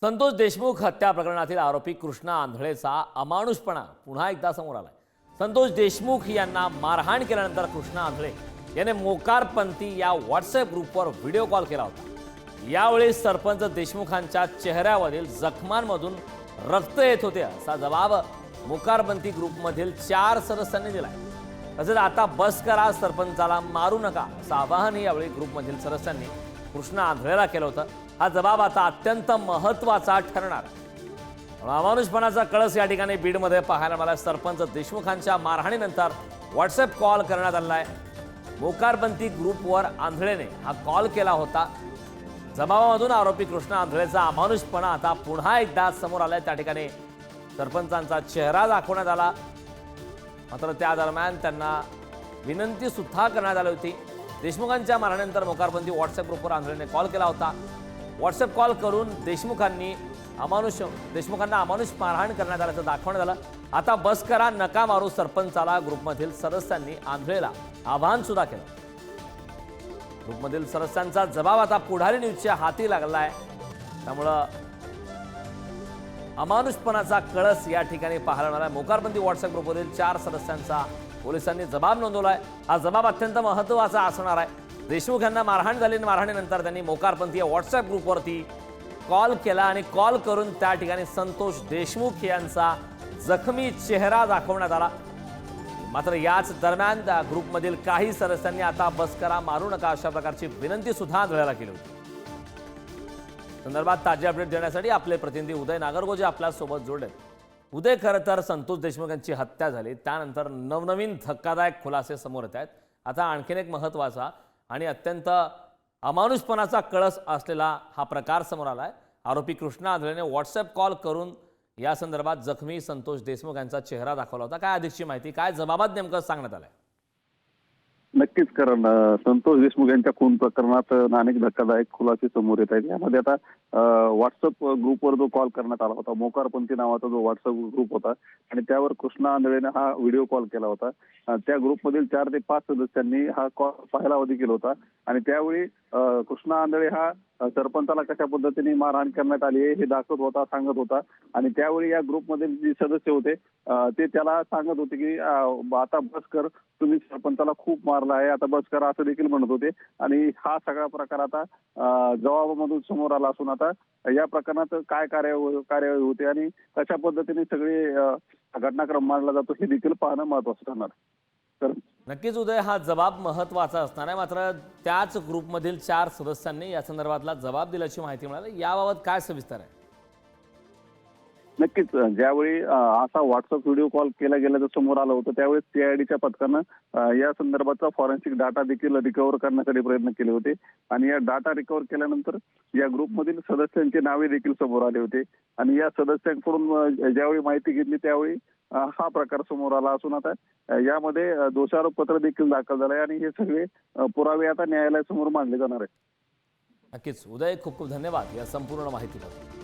संतोष देशमुख हत्या प्रकरणातील आरोपी कृष्णा आंधळेचा अमानुषपणा पुन्हा एकदा समोर आलाय। संतोष देशमुख यांना मारहाण केल्यानंतर कृष्णा आंधळे याने मोकारपंथी या व्हॉट्सअप ग्रुपवर व्हिडिओ कॉल केला होता। यावेळी सरपंच देशमुखांच्या चेहऱ्यावरील जखमांमधून रक्त येत होते असा जबाब मोकारपंथी ग्रुपमधील 4 सदस्यांनी दिलाय। तसेच आता बस करा, सरपंचाला मारू नका असं आवाहनही यावेळी ग्रुपमधील सदस्यांनी कृष्णा आंधळेला केलं होतं। हा जबाब आता अत्यंत महत्त्वाचा ठरणार आहे। अमानुषपणाचा कळस या ठिकाणी बीडमध्ये पाहायला मिळाला। सरपंच देशमुखांच्या मारहाणीनंतर व्हॉट्सअप कॉल करण्यात आला आहे। मोकारपंथी ग्रुपवर आंधळेने हा कॉल केला होता। जबाबामधून आरोपी कृष्णा आंधळेचा अमानुषपणा आता पुन्हा एकदा समोर आलाय। त्या ठिकाणी सरपंचांचा चेहरा दाखवण्यात आला, मात्र त्या दरम्यान त्यांना विनंती सुद्धा करण्यात आली होती। देशमुखांच्या मारहाणीनंतर मोकारपंथी व्हॉट्सअप ग्रुपवर आंधळेने कॉल केला होता। व्हॉट्सअप कॉल करून देशमुखांना अमानुष मारहाण करण्यात आल्याचं दाखवण्यात आलं। आता बस करा, नका मारू सरपंचाला ग्रुपमधील सदस्यांनी आंधळेला आवाहन सुद्धा केलं। ग्रुपमधील सदस्यांचा जबाब आता पुढारी न्यूजच्या हाती लागलाय। त्यामुळं अमानुषपणाचा कळस या ठिकाणी पाहायला मिळाला। मोकारपंथी व्हॉट्सअप ग्रुपवरील 4 सदस्यांचा पोलिसांनी जबाब नोंदवलाय। हा जबाब अत्यंत महत्त्वाचा असणार आहे। देशमुख यांना मारहाण झाली, मारहाणीनंतर त्यांनी मोकारपंथी व्हॉट्सअप ग्रुपवरती कॉल केला आणि कॉल करून त्या ठिकाणी संतोष देशमुख यांचा जखमी चेहरा दाखवण्यात आला। मात्र याच दरम्यान त्या ग्रुपमधील काही सदस्यांनी आता बस करा, मारू नका अशा प्रकारची विनंती सुद्धा आंधळेला केली होती। संदर्भात ताजे अपडेट देण्यासाठी आपले प्रतिनिधी उदय नागरगोजे आपल्यासोबत जोडले। उदय, खरं तर संतोष देशमुख यांची हत्या झाली, त्यानंतर नवनवीन धक्कादायक खुलासे समोर येत आहेत। आता आणखीन एक महत्त्वाचा आणि अत्यंत अमानुषपणाचा कळस असलेला हा प्रकार समोर आलाय। आरोपी कृष्णा आंधळेने व्हॉट्सअप कॉल करून या संदर्भात जखमी संतोष देशमुख यांचा चेहरा दाखवला होता। काय अधिकची माहिती, काय जबाबात नेमकं सांगण्यात आलंय? नक्कीच, कारण संतोष देशमुख यांच्या खून प्रकरणात अनेक धक्कादायक खुलासे समोर येत आहेत। यामध्ये आता व्हॉट्सअप ग्रुपवर जो कॉल करण्यात आला होता, मोकारपंथी नावाचा जो व्हॉट्सअप ग्रुप होता आणि त्यावर कृष्णा आंधळेने हा व्हिडिओ कॉल केला होता। त्या ग्रुपमधील 4 ते 5 सदस्यांनी हा कॉल पाहिलावधी केला होता आणि त्यावेळी कृष्णा आंधळे हा सरपंचाला कशा पद्धतीने मारहाण करण्यात आली हे दाखवत होता, सांगत होता। आणि त्यावेळी या ग्रुपमधील जे सदस्य होते ते त्याला सांगत होते की आता बस कर, तुम्ही सरपंचाला खूप मारला आहे, आता बस करा असं देखील म्हणत होते। आणि हा सगळा प्रकार आता जबाबामधून समोर आला असून आता या प्रकरणात काय कार्यवाही होते आणि कशा पद्धतीने सगळे घटनाक्रम मांडला जातो हे देखील पाहणं महत्त्वाचं ठरणार। तर नक्कीच उदय, हा जबाब महत्त्वाचा असणार आहे। मात्र त्याच ग्रुपमधील 4 सदस्यांनी या संदर्भातला जबाब दिल्याची माहिती मिळाली। याबाबत काय सविस्तर आहे? नक्कीच, ज्यावेळी असा व्हॉट्सअप व्हिडिओ कॉल केला गेल्याचं समोर आलं होतं त्यावेळेस सीआयडीच्या पथकानं या संदर्भाचा फॉरेन्सिक डाटा देखील रिकव्हर करण्यासाठी प्रयत्न केले होते आणि या डाटा रिकव्हर केल्यानंतर या ग्रुपमधील सदस्यांची नावे देखील समोर आले होते आणि या सदस्यांकडून ज्यावेळी माहिती घेतली त्यावेळी हा प्रकार समोर आला असून आता यामध्ये दोषारोप पत्र देखील दाखल झालंय आणि हे सगळे पुरावे आता न्यायालयासमोर मांडले जाणार आहेत। नक्कीच उदय, खूप खूप धन्यवाद या संपूर्ण माहितीबद्दल।